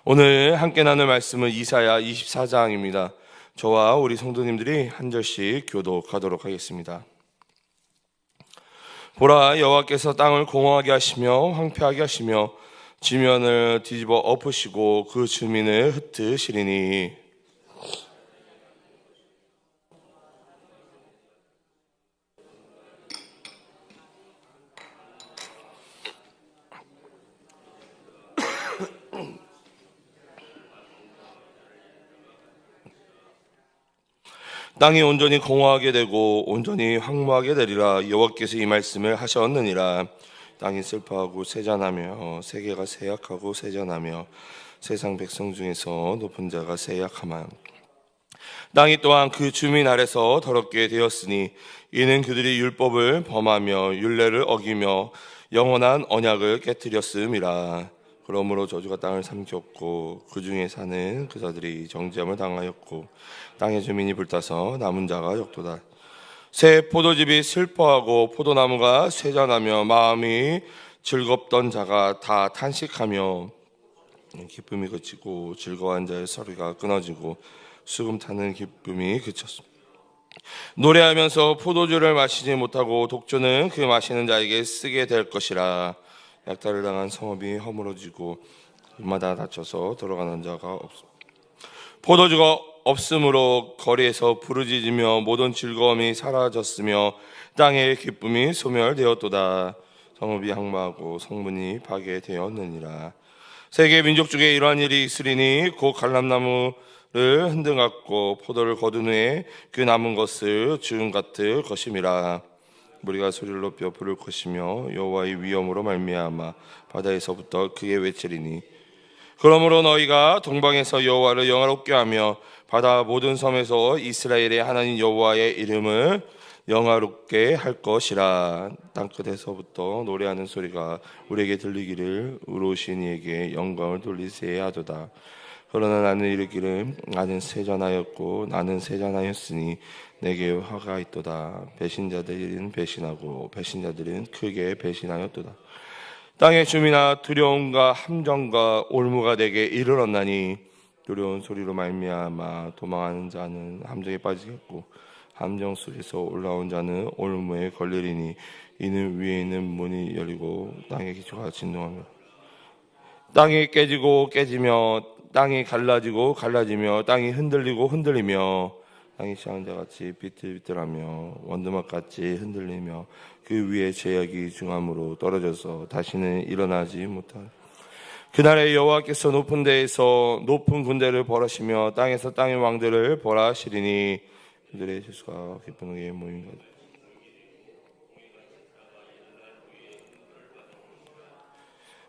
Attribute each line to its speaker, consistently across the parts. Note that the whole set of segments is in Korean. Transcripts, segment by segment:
Speaker 1: 오늘 함께 나눌 말씀은 이사야 24장입니다. 저와 우리 성도님들이 한 절씩 교독하도록 하겠습니다. 보라, 여호와께서 땅을 공허하게 하시며 황폐하게 하시며 지면을 뒤집어 엎으시고 그 주민을 흩으시리니 땅이 온전히 공허하게 되고 온전히 황무하게 되리라. 여호와께서 이 말씀을 하셨느니라. 땅이 슬퍼하고 세잔하며 세계가 세약하고 세잔하며 세상 백성 중에서 높은 자가 세약하만 땅이 또한 그 주민 아래서 더럽게 되었으니 이는 그들이 율법을 범하며 율례를 어기며 영원한 언약을 깨뜨렸음이라. 그러므로 저주가 땅을 삼켰고 그 중에 사는 그자들이 정죄함을 당하였고 땅의 주민이 불타서 남은 자가 역도다. 새 포도즙이 슬퍼하고 포도나무가 쇠잔하며 마음이 즐겁던 자가 다 탄식하며 기쁨이 그치고 즐거워한 자의 소리가 끊어지고 수금 타는 기쁨이 그쳤습니다. 노래하면서 포도주를 마시지 못하고 독주는 그 마시는 자에게 쓰게 될 것이라. 약탈을 당한 성읍이 허물어지고 입마다 다쳐서 들어가는 자가 없습니다. 포도주가 없으므로 거리에서 부르짖으며 모든 즐거움이 사라졌으며 땅의 기쁨이 소멸되었도다. 성읍이 항마하고 성문이 파괴되었느니라. 세계 민족 중에 이러한 일이 있으리니 곧 갈람나무를 흔들갖고 포도를 거둔 후에 그 남은 것을 주음 같을 것임이라. 무리가 소리를 높여 부를 것이며 여호와의 위엄으로 말미암아 바다에서부터 크게 외치리니 그러므로 너희가 동방에서 여호와를 영화롭게 하며 바다 모든 섬에서 이스라엘의 하나님 여호와의 이름을 영화롭게 할 것이라. 땅끝에서부터 노래하는 소리가 우리에게 들리기를 의로우신 이에게 영광을 돌리세야 하도다. 그러나 나는 이르기를 나는 세잔하였고 나는 세잔하였으니 내게 화가 있도다. 배신자들은 배신하고 배신자들은 크게 배신하였도다. 땅의 주민아, 두려움과 함정과 올무가 내게 이르렀나니 두려운 소리로 말미암아 도망하는 자는 함정에 빠지겠고 함정 속에서 올라온 자는 올무에 걸리리니 이는 위에 있는 문이 열리고 땅의 기초가 진동하며 땅이 깨지고 깨지며 땅이 갈라지고 갈라지며 땅이 흔들리고 흔들리며 땅이 시황자같이 비틀비틀하며 원두막같이 흔들리며 그 위에 제약이 중함으로 떨어져서 다시는 일어나지 못할. 그날에 여호와께서 높은 데에서 높은 군대를 벌하시며 땅에서 땅의 왕들을 벌하시리니 그들의 실수가 깊은 흙에 모인 것.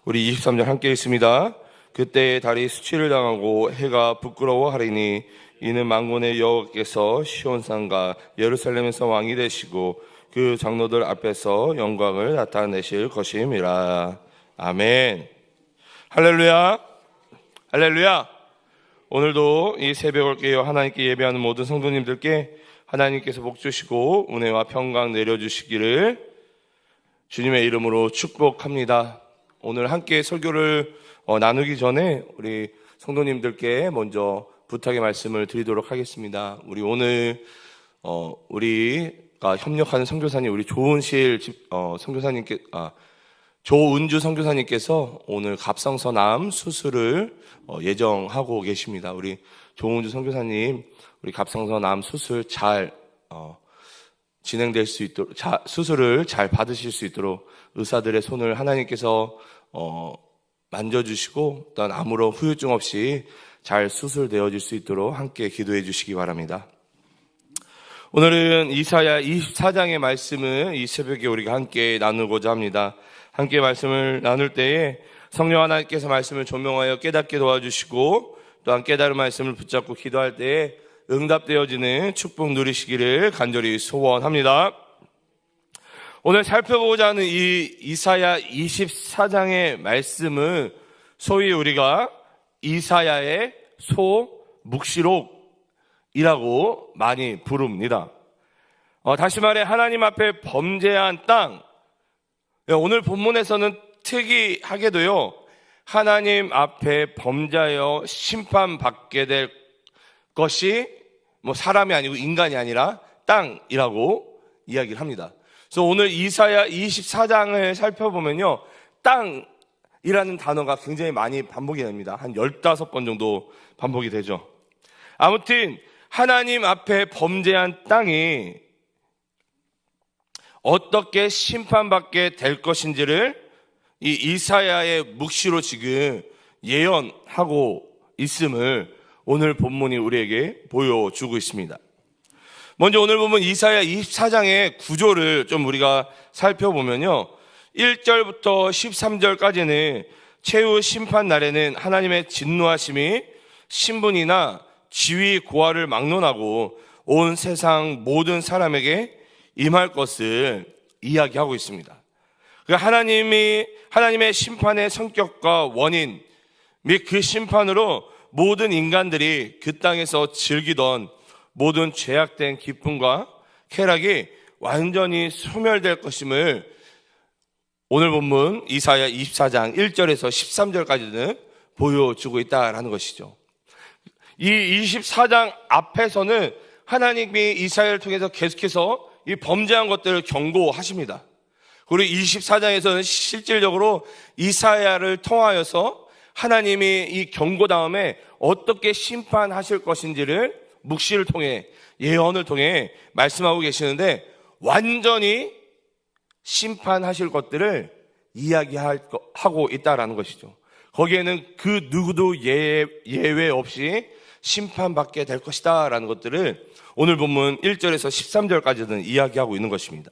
Speaker 1: 우리 23절 함께 읽습니다. 그때 달이 수치를 당하고 해가 부끄러워하리니 이는 만군의 여호와께서 시온산과 예루살렘에서 왕이 되시고 그 장로들 앞에서 영광을 나타내실 것임이라. 아멘. 할렐루야. 할렐루야. 오늘도 이 새벽을 깨어 하나님께 예배하는 모든 성도님들께 하나님께서 복 주시고 은혜와 평강 내려주시기를 주님의 이름으로 축복합니다. 오늘 함께 설교를 나누기 전에 우리 성도님들께 먼저 부탁의 말씀을 드리도록 하겠습니다. 우리 오늘 우리가 협력하는 선교사님, 우리 선교사님께 조은주 선교사님께서 오늘 갑상선암 수술을 예정하고 계십니다. 우리 조은주 선교사님, 우리 갑상선암 수술 잘 진행될 수 있도록, 수술을 잘 받으실 수 있도록 의사들의 손을 하나님께서 만져주시고 또한 아무런 후유증 없이 잘 수술되어질 수 있도록 함께 기도해 주시기 바랍니다. 오늘은 이사야 24장의 말씀을 이 새벽에 우리가 함께 나누고자 합니다. 함께 말씀을 나눌 때에 성령 하나님께서 말씀을 조명하여 깨닫게 도와주시고 또한 깨달은 말씀을 붙잡고 기도할 때에 응답되어지는 축복 누리시기를 간절히 소원합니다. 오늘 살펴보고자 하는 이 이사야 24장의 말씀은 소위 우리가 이사야의 소묵시록이라고 많이 부릅니다. 다시 말해 하나님 앞에 범죄한 땅. 오늘 본문에서는 특이하게도요, 하나님 앞에 범죄하여 심판받게 될 것이 사람이 아니고 인간이 아니라 땅이라고 이야기를 합니다. 그래서 오늘 이사야 24장을 살펴보면요, 땅이라는 단어가 굉장히 많이 반복이 됩니다. 한 15번 정도 반복이 되죠. 아무튼 하나님 앞에 범죄한 땅이 어떻게 심판받게 될 것인지를 이 이사야의 묵시로 지금 예언하고 있음을 오늘 본문이 우리에게 보여주고 있습니다. 먼저 오늘 보면 이사야 24장의 구조를 좀 우리가 살펴보면요, 1절부터 13절까지는 최후 심판 날에는 하나님의 진노하심이 신분이나 지위 고하를 막론하고 온 세상 모든 사람에게 임할 것을 이야기하고 있습니다. 하나님의 심판의 성격과 원인 및 그 심판으로 모든 인간들이 그 땅에서 즐기던 모든 죄악된 기쁨과 쾌락이 완전히 소멸될 것임을 오늘 본문 이사야 24장 1절에서 13절까지는 보여주고 있다라는 것이죠. 이 24장 앞에서는 하나님이 이사야를 통해서 계속해서 이 범죄한 것들을 경고하십니다. 그리고 24장에서는 실질적으로 이사야를 통하여서 하나님이 이 경고 다음에 어떻게 심판하실 것인지를 묵시를 통해, 예언을 통해 말씀하고 계시는데, 완전히 심판하실 것들을 이야기하고 있다라는 것이죠. 거기에는 그 누구도 예외 없이 심판받게 될 것이다 라는 것들을 오늘 본문 1절에서 13절까지는 이야기하고 있는 것입니다.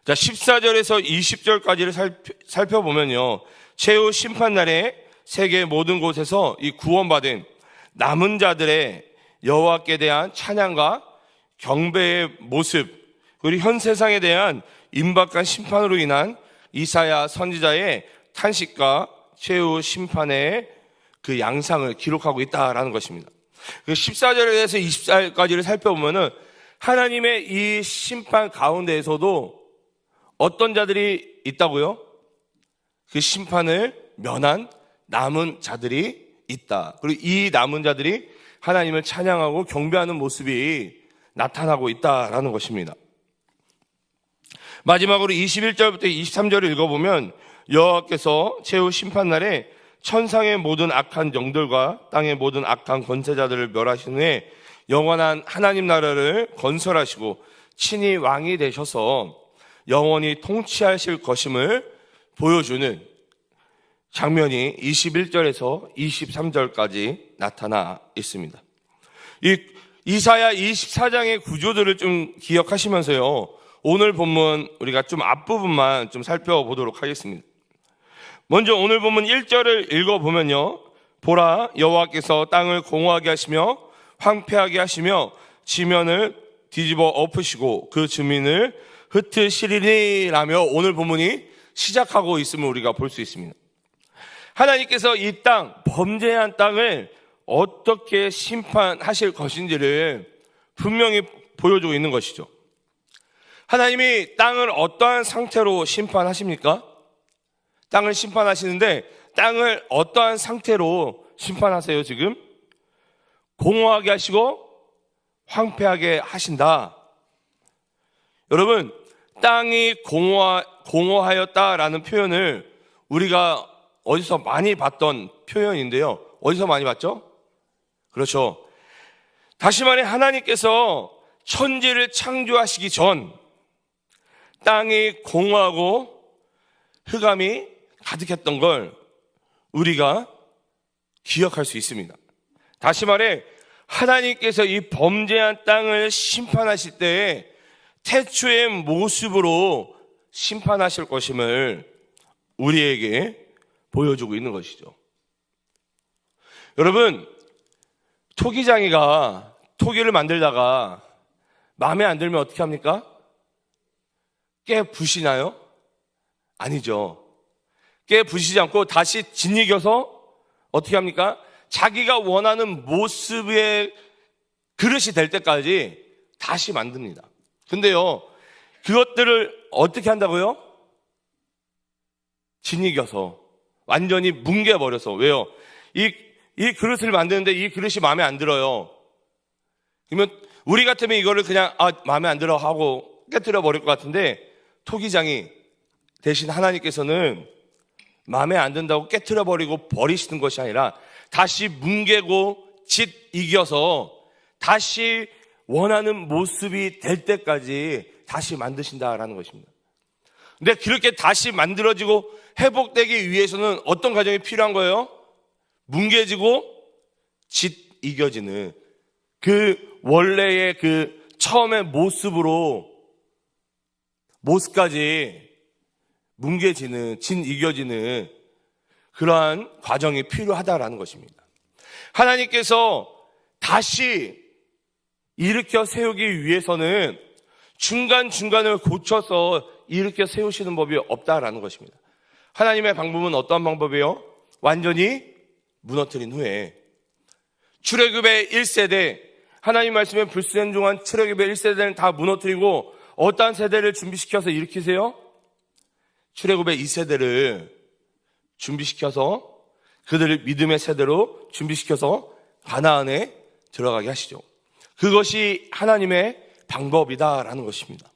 Speaker 1: 자, 14절에서 20절까지를 살펴보면요, 최후 심판날에 세계 모든 곳에서 이 구원받은 남은 자들의 여호와께 대한 찬양과 경배의 모습, 그리고 현 세상에 대한 임박한 심판으로 인한 이사야 선지자의 탄식과 최후 심판의 그 양상을 기록하고 있다라는 것입니다. 14절에서 20절까지를 살펴보면은 하나님의 이 심판 가운데에서도 어떤 자들이 있다고요? 그 심판을 면한 남은 자들이 있다. 그리고 이 남은 자들이 하나님을 찬양하고 경배하는 모습이 나타나고 있다라는 것입니다. 마지막으로 21절부터 23절을 읽어보면 여호와께서 최후 심판날에 천상의 모든 악한 영들과 땅의 모든 악한 권세자들을 멸하신 후에 영원한 하나님 나라를 건설하시고 친히 왕이 되셔서 영원히 통치하실 것임을 보여주는 장면이 21절에서 23절까지 나타나 있습니다. 이 이사야 24장의 구조들을 좀 기억하시면서요, 오늘 본문 우리가 좀 앞부분만 좀 살펴보도록 하겠습니다. 먼저 오늘 본문 1절을 읽어보면요, 보라, 여호와께서 땅을 공허하게 하시며 황폐하게 하시며 지면을 뒤집어 엎으시고 그 주민을 흩으시리라며 오늘 본문이 시작하고 있음을 우리가 볼 수 있습니다. 하나님께서 이 땅, 범죄한 땅을 어떻게 심판하실 것인지를 분명히 보여주고 있는 것이죠. 하나님이 땅을 어떠한 상태로 심판하십니까? 땅을 심판하시는데 땅을 어떠한 상태로 심판하세요 지금? 공허하게 하시고 황폐하게 하신다. 여러분, 땅이 공허하였다라는 표현을 우리가 어디서 많이 봤던 표현인데요. 어디서 많이 봤죠? 그렇죠. 다시 말해 하나님께서 천지를 창조하시기 전 땅이 공허하고 흑암이 가득했던 걸 우리가 기억할 수 있습니다. 다시 말해 하나님께서 이 범죄한 땅을 심판하실 때에 태초의 모습으로 심판하실 것임을 우리에게 보여주고 있는 것이죠. 여러분, 토기장이가 토기를 만들다가 마음에 안 들면 어떻게 합니까? 깨부시나요? 아니죠. 깨부시지 않고 다시 짓이겨서 어떻게 합니까? 자기가 원하는 모습의 그릇이 될 때까지 다시 만듭니다. 근데요, 그것들을 어떻게 한다고요? 짓이겨서 완전히 뭉개버려서. 왜요? 이 그릇을 만드는데 이 그릇이 마음에 안 들어요. 그러면 우리 같으면 이거를 그냥 마음에 안 들어 하고 깨뜨려 버릴 것 같은데, 토기장이 대신 하나님께서는 마음에 안 든다고 깨뜨려 버리고 버리시는 것이 아니라 다시 뭉개고 짓 이겨서 다시 원하는 모습이 될 때까지 다시 만드신다라는 것입니다. 근데 그렇게 다시 만들어지고 회복되기 위해서는 어떤 과정이 필요한 거예요? 뭉개지고 짓 이겨지는 그 원래의 그 처음의 모습까지 뭉개지는, 짓 이겨지는 그러한 과정이 필요하다라는 것입니다. 하나님께서 다시 일으켜 세우기 위해서는 중간중간을 고쳐서 일으켜 세우시는 법이 없다라는 것입니다. 하나님의 방법은 어떠한 방법이에요? 완전히 무너뜨린 후에 출애굽의 1세대, 하나님 말씀에 불순종한 출애굽의 1세대는 다 무너뜨리고 어떠한 세대를 준비시켜서 일으키세요? 출애굽의 2세대를 준비시켜서 그들을 믿음의 세대로 준비시켜서 가나안에 들어가게 하시죠. 그것이 하나님의 방법이다라는 것입니다.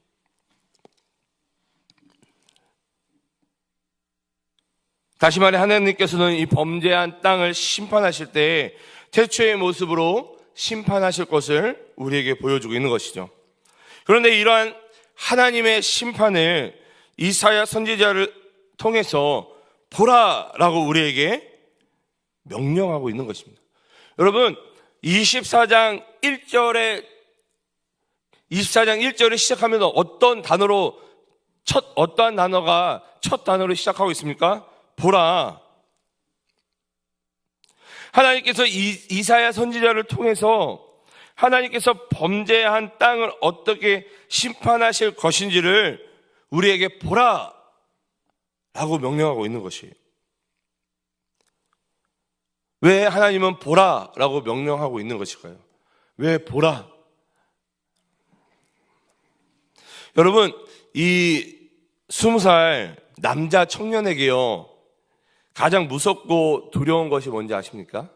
Speaker 1: 다시 말해 하나님께서는 이 범죄한 땅을 심판하실 때 태초의 모습으로 심판하실 것을 우리에게 보여주고 있는 것이죠. 그런데 이러한 하나님의 심판을 이사야 선지자를 통해서 보라라고 우리에게 명령하고 있는 것입니다. 여러분, 24장 1절에 시작하면서 어떠한 단어로 첫 단어로 시작하고 있습니까? 보라. 하나님께서 이사야 선지자를 통해서 하나님께서 범죄한 땅을 어떻게 심판하실 것인지를 우리에게 보라 라고 명령하고 있는 것이에요. 왜 하나님은 보라 라고 명령하고 있는 것일까요? 왜 보라? 여러분, 이 20살 남자 청년에게요, 가장 무섭고 두려운 것이 뭔지 아십니까?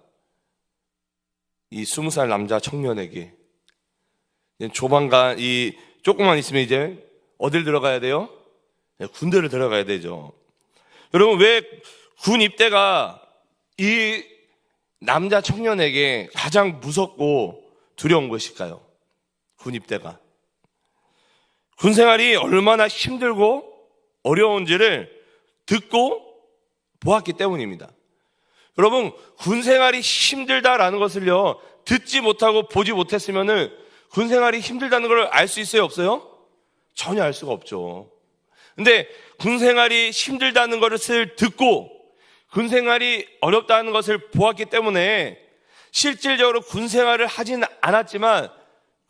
Speaker 1: 이 20살 남자 청년에게 조만간 조금만 있으면 이제 어딜 들어가야 돼요? 군대를 들어가야 되죠. 여러분, 왜 군 입대가 이 남자 청년에게 가장 무섭고 두려운 것일까요? 군 입대가. 군 생활이 얼마나 힘들고 어려운지를 듣고 보았기 때문입니다. 여러분, 군 생활이 힘들다라는 것을요, 듣지 못하고 보지 못했으면은 군 생활이 힘들다는 걸 알 수 있어요, 없어요? 전혀 알 수가 없죠. 근데 군 생활이 힘들다는 것을 듣고 군 생활이 어렵다는 것을 보았기 때문에 실질적으로 군 생활을 하지는 않았지만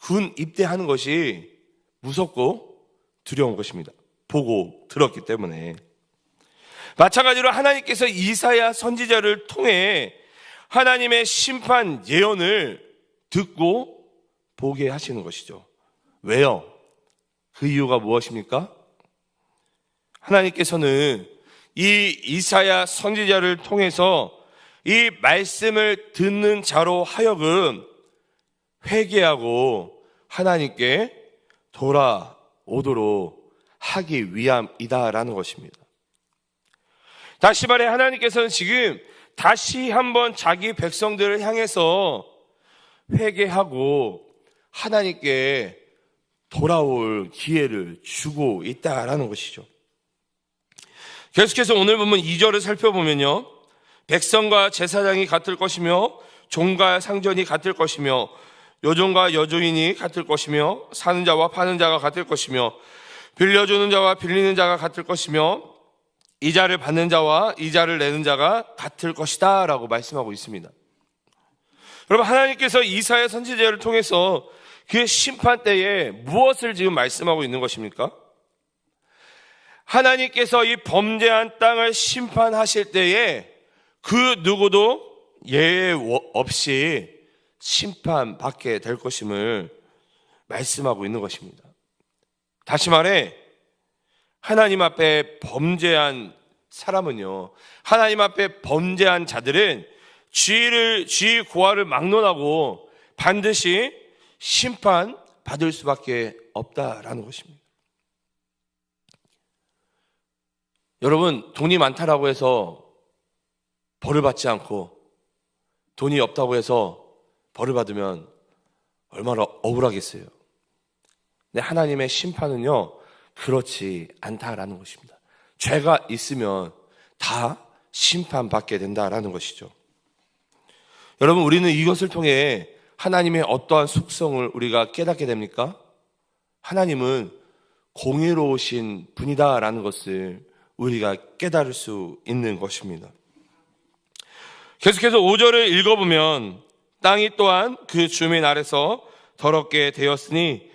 Speaker 1: 군 입대하는 것이 무섭고 두려운 것입니다. 보고 들었기 때문에. 마찬가지로 하나님께서 이사야 선지자를 통해 하나님의 심판 예언을 듣고 보게 하시는 것이죠. 왜요? 그 이유가 무엇입니까? 하나님께서는 이 이사야 선지자를 통해서 이 말씀을 듣는 자로 하여금 회개하고 하나님께 돌아오도록 하기 위함이다라는 것입니다. 다시 말해 하나님께서는 지금 다시 한번 자기 백성들을 향해서 회개하고 하나님께 돌아올 기회를 주고 있다라는 것이죠. 계속해서 오늘 보면 2절을 살펴보면요, 백성과 제사장이 같을 것이며 종과 상전이 같을 것이며 여종과 여종인이 같을 것이며 사는 자와 파는 자가 같을 것이며 빌려주는 자와 빌리는 자가 같을 것이며 이자를 받는 자와 이자를 내는 자가 같을 것이다 라고 말씀하고 있습니다. 여러분, 하나님께서 이사야 선지자를 통해서 그 심판 때에 무엇을 지금 말씀하고 있는 것입니까? 하나님께서 이 범죄한 땅을 심판하실 때에 그 누구도 예외 없이 심판받게 될 것임을 말씀하고 있는 것입니다. 다시 말해 하나님 앞에 범죄한 사람은요, 하나님 앞에 범죄한 자들은 죄의 고하를 막론하고 반드시 심판받을 수밖에 없다라는 것입니다. 여러분, 돈이 많다라고 해서 벌을 받지 않고 돈이 없다고 해서 벌을 받으면 얼마나 억울하겠어요. 근데 하나님의 심판은요, 그렇지 않다라는 것입니다. 죄가 있으면 다 심판받게 된다라는 것이죠. 여러분, 우리는 이것을 통해 하나님의 어떠한 속성을 우리가 깨닫게 됩니까? 하나님은 공의로우신 분이다라는 것을 우리가 깨달을 수 있는 것입니다. 계속해서 5절을 읽어보면 땅이 또한 그 주민 아래서 더럽게 되었으니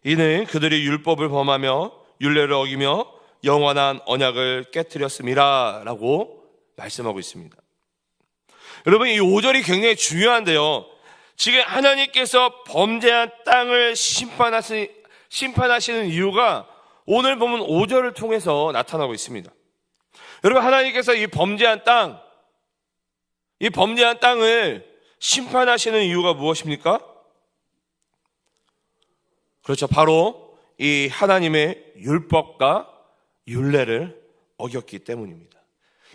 Speaker 1: 이는 그들이 율법을 범하며 율례를 어기며 영원한 언약을 깨뜨렸음이라 라고 말씀하고 있습니다. 여러분, 이 5절이 굉장히 중요한데요, 지금 하나님께서 범죄한 땅을 심판하시는 이유가 오늘 보면 5절을 통해서 나타나고 있습니다. 여러분, 하나님께서 이 범죄한 땅을 심판하시는 이유가 무엇입니까? 그렇죠. 바로 이 하나님의 율법과 율례를 어겼기 때문입니다.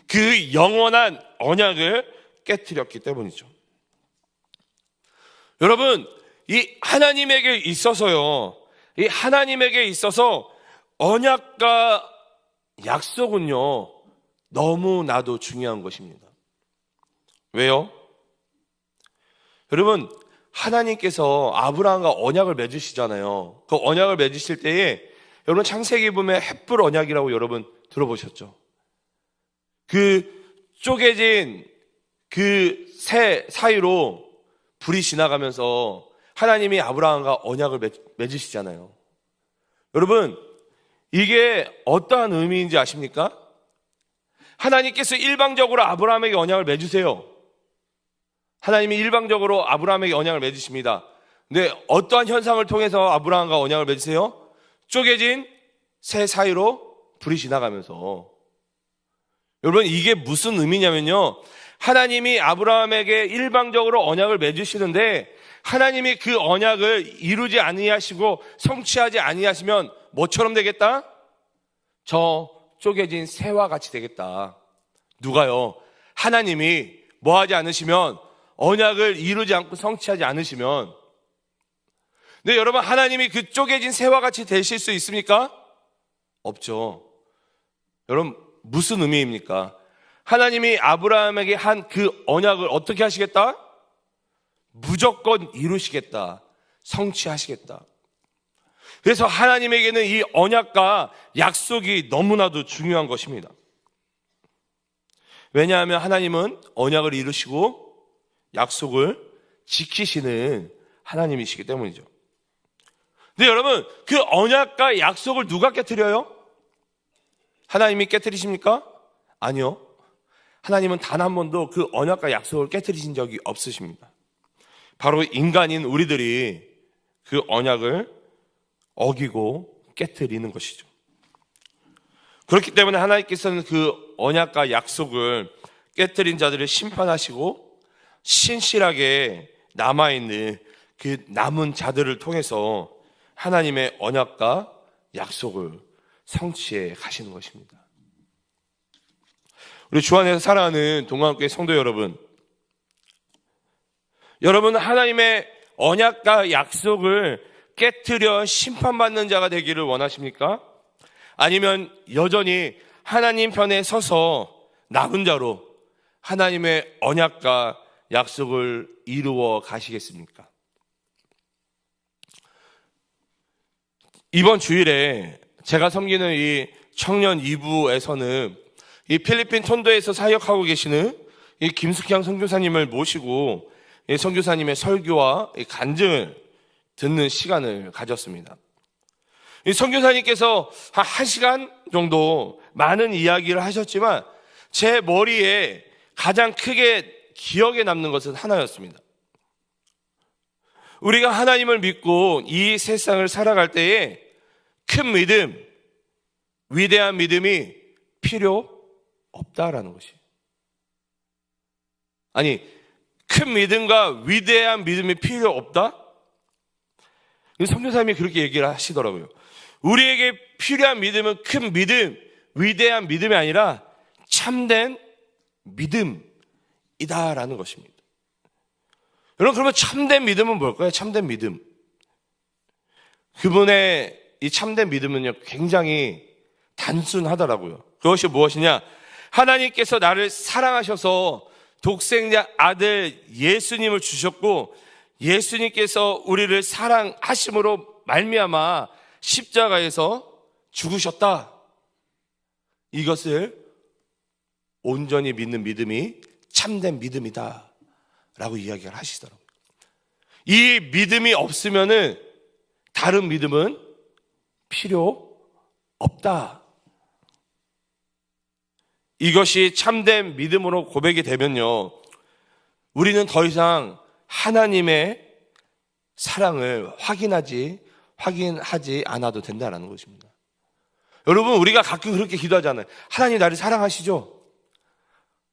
Speaker 1: 그 영원한 언약을 깨뜨렸기 때문이죠. 여러분, 이 하나님에게 있어서 언약과 약속은요, 너무나도 중요한 것입니다. 왜요? 여러분, 하나님께서 아브라함과 언약을 맺으시잖아요. 그 언약을 맺으실 때에 여러분, 창세기 보면 헷불 언약이라고 여러분 들어보셨죠? 그 쪼개진 그 새 사이로 불이 지나가면서 하나님이 아브라함과 언약을 맺으시잖아요. 여러분, 이게 어떠한 의미인지 아십니까? 하나님께서 일방적으로 아브라함에게 언약을 맺으세요. 하나님이 일방적으로 아브라함에게 언약을 맺으십니다. 근데 어떠한 현상을 통해서 아브라함과 언약을 맺으세요? 쪼개진 새 사이로 불이 지나가면서. 여러분, 이게 무슨 의미냐면요, 하나님이 아브라함에게 일방적으로 언약을 맺으시는데 하나님이 그 언약을 이루지 아니하시고 성취하지 아니하시면 뭐처럼 되겠다? 저 쪼개진 새와 같이 되겠다. 누가요? 하나님이 뭐하지 않으시면, 언약을 이루지 않고 성취하지 않으시면. 근데 여러분, 하나님이 그 쪼개진 새와 같이 되실 수 있습니까? 없죠. 여러분, 무슨 의미입니까? 하나님이 아브라함에게 한 그 언약을 어떻게 하시겠다? 무조건 이루시겠다. 성취하시겠다. 그래서 하나님에게는 이 언약과 약속이 너무나도 중요한 것입니다. 왜냐하면 하나님은 언약을 이루시고 약속을 지키시는 하나님이시기 때문이죠. 근데 여러분, 그 언약과 약속을 누가 깨트려요? 하나님이 깨트리십니까? 아니요. 하나님은 단 한 번도 그 언약과 약속을 깨트리신 적이 없으십니다. 바로 인간인 우리들이 그 언약을 어기고 깨트리는 것이죠. 그렇기 때문에 하나님께서는 그 언약과 약속을 깨트린 자들을 심판하시고 신실하게 남아있는 그 남은 자들을 통해서 하나님의 언약과 약속을 성취해 가시는 것입니다. 우리 주 안에서 사랑하는 동안교회 성도 여러분, 여러분, 하나님의 언약과 약속을 깨트려 심판받는 자가 되기를 원하십니까? 아니면 여전히 하나님 편에 서서 남은 자로 하나님의 언약과 약속을 이루어 가시겠습니까? 이번 주일에 제가 섬기는 이 청년 2부에서는 이 필리핀 톤도에서 사역하고 계시는 이 김숙향 선교사님을 모시고 이 선교사님의 설교와 이 간증을 듣는 시간을 가졌습니다. 이 선교사님께서 한 1시간 정도 많은 이야기를 하셨지만 제 머리에 가장 크게 기억에 남는 것은 하나였습니다. 우리가 하나님을 믿고 이 세상을 살아갈 때에 큰 믿음, 위대한 믿음이 없다라는 것이. 아니, 큰 믿음과 위대한 믿음이 필요 없다? 선교사님이 그렇게 얘기를 하시더라고요. 우리에게 필요한 믿음은 큰 믿음, 위대한 믿음이 아니라 참된 믿음이다라는 것입니다. 여러분, 그러면 참된 믿음은 뭘까요? 참된 믿음. 그분의 이 참된 믿음은요, 굉장히 단순하더라고요. 그것이 무엇이냐? 하나님께서 나를 사랑하셔서 독생자 아들 예수님을 주셨고, 예수님께서 우리를 사랑하심으로 말미암아 십자가에서 죽으셨다. 이것을 온전히 믿는 믿음이 참된 믿음이다 라고 이야기를 하시더라고요. 이 믿음이 없으면은 다른 믿음은 필요 없다. 이것이 참된 믿음으로 고백이 되면요, 우리는 더 이상 하나님의 사랑을 확인하지 않아도 된다는 것입니다. 여러분, 우리가 가끔 그렇게 기도하잖아요. 하나님 나를 사랑하시죠?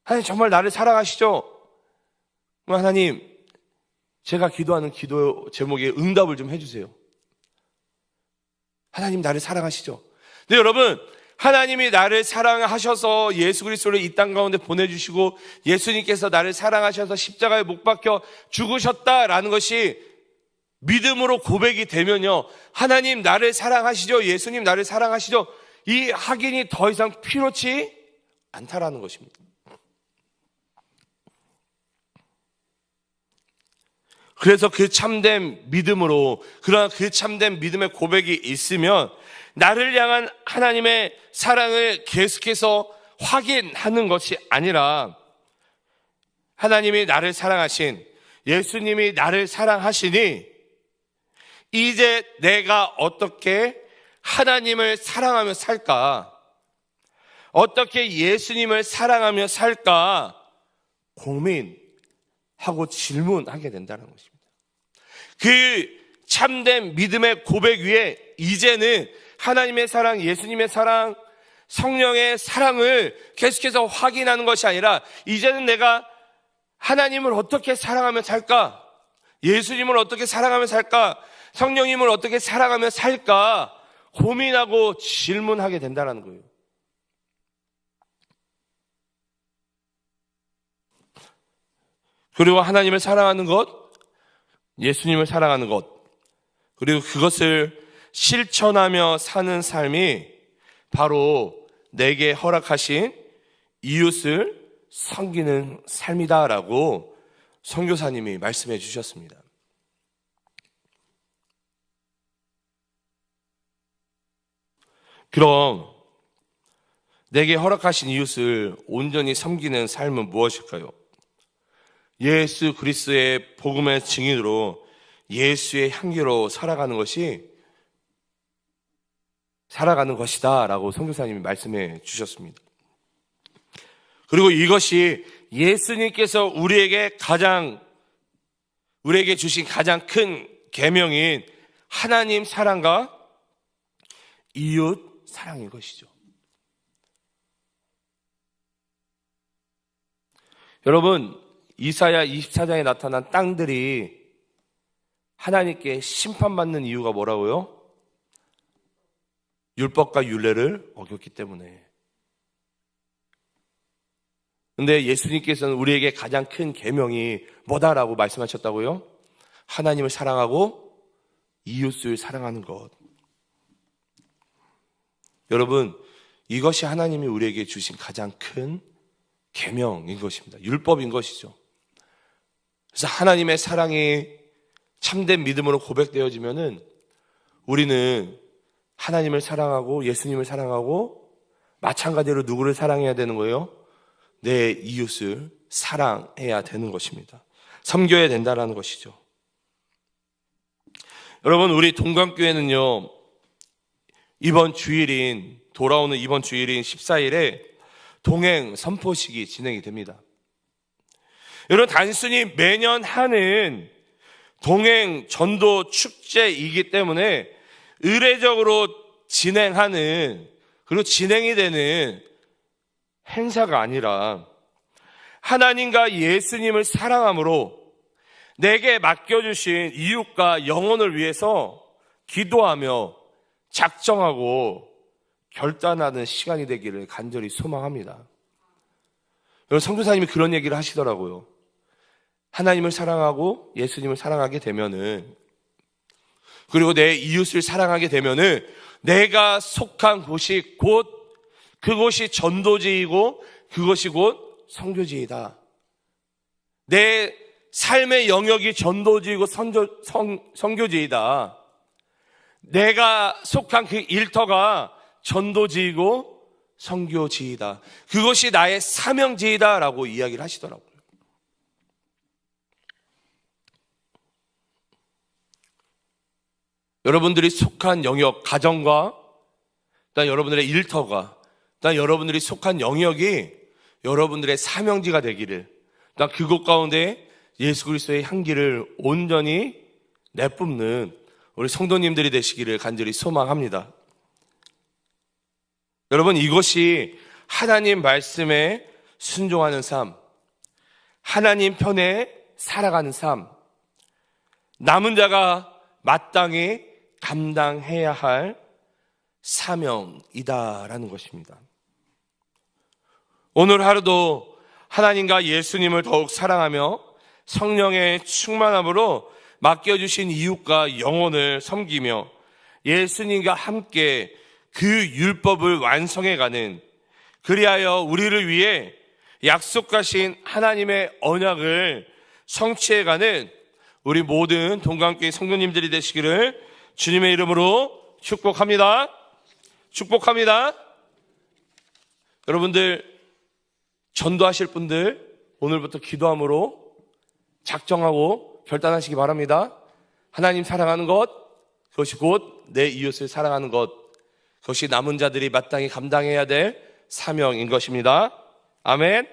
Speaker 1: 하나님 정말 나를 사랑하시죠? 하나님, 제가 기도하는 기도 제목에 응답을 좀 해주세요. 하나님 나를 사랑하시죠? 근데 여러분, 하나님이 나를 사랑하셔서 예수 그리스도를 이 땅 가운데 보내주시고 예수님께서 나를 사랑하셔서 십자가에 못 박혀 죽으셨다라는 것이 믿음으로 고백이 되면요, 하나님 나를 사랑하시죠? 예수님 나를 사랑하시죠? 이 확인이 더 이상 필요치 않다라는 것입니다. 그래서 그 참된 믿음으로, 그러나 그 참된 믿음의 고백이 있으면 나를 향한 하나님의 사랑을 계속해서 확인하는 것이 아니라 하나님이 나를 사랑하신, 예수님이 나를 사랑하시니 이제 내가 어떻게 하나님을 사랑하며 살까, 어떻게 예수님을 사랑하며 살까 고민하고 질문하게 된다는 것입니다. 그 참된 믿음의 고백 위에 이제는 하나님의 사랑, 예수님의 사랑, 성령의 사랑을 계속해서 확인하는 것이 아니라 이제는 내가 하나님을 어떻게 사랑하며 살까, 예수님을 어떻게 사랑하며 살까, 성령님을 어떻게 사랑하며 살까 고민하고 질문하게 된다는 거예요. 그리고 하나님을 사랑하는 것, 예수님을 사랑하는 것, 그리고 그것을 실천하며 사는 삶이 바로 내게 허락하신 이웃을 섬기는 삶이다라고 선교사님이 말씀해 주셨습니다. 그럼 내게 허락하신 이웃을 온전히 섬기는 삶은 무엇일까요? 예수 그리스도의 복음의 증인으로 예수의 향기로 살아가는 것이다 라고 선교사님이 말씀해 주셨습니다. 그리고 이것이 예수님께서 우리에게 주신 가장 큰 계명인 하나님 사랑과 이웃 사랑인 것이죠. 여러분, 이사야 24장에 나타난 땅들이 하나님께 심판받는 이유가 뭐라고요? 율법과 율례를 어겼기 때문에. 근데 예수님께서는 우리에게 가장 큰 계명이 뭐다라고 말씀하셨다고요? 하나님을 사랑하고 이웃을 사랑하는 것. 여러분, 이것이 하나님이 우리에게 주신 가장 큰 계명인 것입니다. 율법인 것이죠. 그래서 하나님의 사랑이 참된 믿음으로 고백되어지면은 우리는 하나님을 사랑하고 예수님을 사랑하고 마찬가지로 누구를 사랑해야 되는 거예요? 내 이웃을 사랑해야 되는 것입니다. 섬겨야 된다는 것이죠. 여러분, 우리 동감교회는요, 돌아오는 이번 주일인 14일에 동행 선포식이 진행이 됩니다. 여러분, 단순히 매년 하는 동행 전도 축제이기 때문에 의례적으로 진행하는, 그리고 진행이 되는 행사가 아니라 하나님과 예수님을 사랑함으로 내게 맡겨주신 이웃과 영혼을 위해서 기도하며 작정하고 결단하는 시간이 되기를 간절히 소망합니다. 여러분, 선교사님이 그런 얘기를 하시더라고요. 하나님을 사랑하고 예수님을 사랑하게 되면은, 그리고 내 이웃을 사랑하게 되면은 내가 속한 곳이 그곳이 전도지이고 그것이 곧 선교지이다. 내 삶의 영역이 전도지이고 선교지이다. 내가 속한 그 일터가 전도지이고 선교지이다. 그것이 나의 사명지이다 라고 이야기를 하시더라고요. 여러분들이 속한 영역, 가정과 여러분들의 일터가, 여러분들이 속한 영역이 여러분들의 사명지가 되기를, 그곳 가운데 예수 그리스도의 향기를 온전히 내뿜는 우리 성도님들이 되시기를 간절히 소망합니다. 여러분, 이것이 하나님 말씀에 순종하는 삶, 하나님 편에 살아가는 삶, 남은 자가 마땅히 감당해야 할 사명이다라는 것입니다. 오늘 하루도 하나님과 예수님을 더욱 사랑하며 성령의 충만함으로 맡겨주신 이웃과 영혼을 섬기며 예수님과 함께 그 율법을 완성해가는, 그리하여 우리를 위해 약속하신 하나님의 언약을 성취해가는 우리 모든 동감교회 성도님들이 되시기를 주님의 이름으로 축복합니다. 축복합니다. 여러분들, 전도하실 분들 오늘부터 기도함으로 작정하고 결단하시기 바랍니다. 하나님 사랑하는 것, 그것이 곧 내 이웃을 사랑하는 것, 그것이 남은 자들이 마땅히 감당해야 될 사명인 것입니다. 아멘.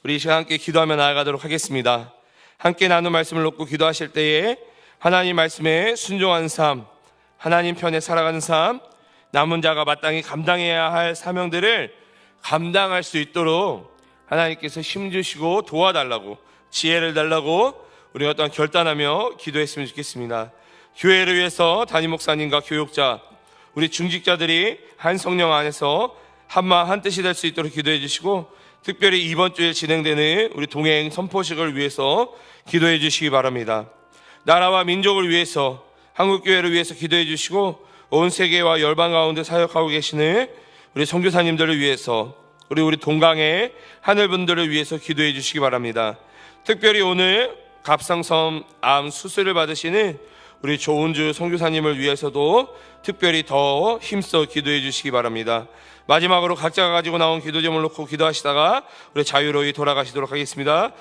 Speaker 1: 우리 이 시간 함께 기도하며 나아가도록 하겠습니다. 함께 나눈 말씀을 놓고 기도하실 때에 하나님 말씀에 순종하는 삶, 하나님 편에 살아가는 삶, 남은 자가 마땅히 감당해야 할 사명들을 감당할 수 있도록 하나님께서 힘주시고 도와달라고, 지혜를 달라고 우리가 또한 결단하며 기도했으면 좋겠습니다. 교회를 위해서 담임 목사님과 교육자, 우리 중직자들이 한 성령 안에서 한마음 한뜻이 될 수 있도록 기도해 주시고, 특별히 이번 주에 진행되는 우리 동행 선포식을 위해서 기도해 주시기 바랍니다. 나라와 민족을 위해서, 한국교회를 위해서 기도해 주시고, 온 세계와 열방 가운데 사역하고 계시는 우리 선교사님들을 위해서, 우리 동강의 하늘분들을 위해서 기도해 주시기 바랍니다. 특별히 오늘 갑상선 암 수술을 받으시는 우리 조은주 선교사님을 위해서도 특별히 더 힘써 기도해 주시기 바랍니다. 마지막으로 각자가 가지고 나온 기도 제목을 놓고 기도하시다가 우리 자유로이 돌아가시도록 하겠습니다.